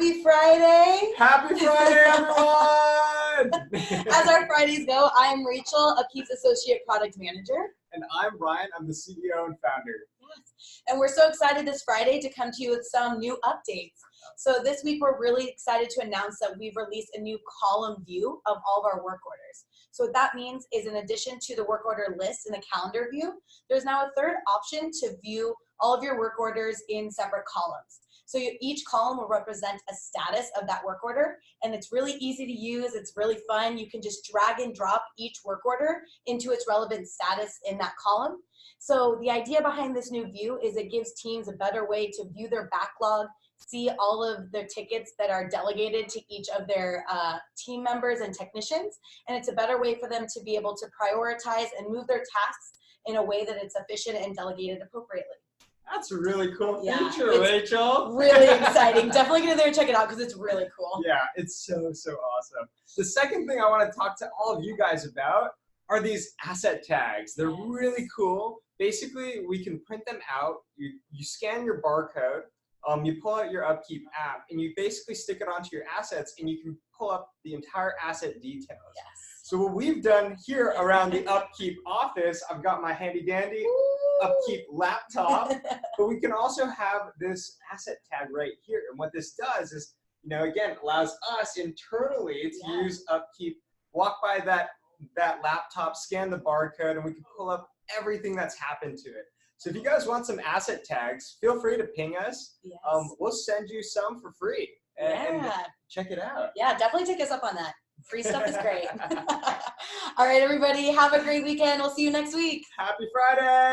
Happy Friday! Happy Friday, everyone! As our Fridays go, I'm Rachel, UpKeep's Associate Product Manager. And I'm Ryan, I'm the CEO and founder. Yes. And we're so excited this Friday to come to you with some new updates. So this week we're really excited to announce that we've released a new column view of all of our work orders. So what that means is, in addition to the work order list in the calendar view, there's now a third option to view all of your work orders in separate columns. So each column will represent a status of that work order, and it's really easy to use, it's really fun. You can just drag and drop each work order into its relevant status in that column. So the idea behind this new view is it gives teams a better way to view their backlog, see all of their tickets that are delegated to each of their team members and technicians, and it's a better way for them to be able to prioritize and move their tasks in a way that it's efficient and delegated appropriately. That's a really cool feature, it's Rachel. Really exciting. Definitely get in there and check it out because it's really cool. Yeah, it's so awesome. The second thing I want to talk to all of you guys about are these asset tags. They're really cool. Basically, we can print them out. You scan your barcode. You pull out your UpKeep app, and you basically stick it onto your assets, and you can pull up the entire asset details. Yes. So what we've done here around the UpKeep office, I've got my handy dandy UpKeep laptop, but we can also have this asset tag right here. And what this does is, again, allows us internally to use UpKeep, walk by that laptop, scan the barcode, and we can pull up everything that's happened to it. So if you guys want some asset tags, feel free to ping us. Yes. We'll send you some for free. And check it out. Yeah, definitely take us up on that. Free stuff is great. All right, everybody, have a great weekend. We'll see you next week. Happy Friday.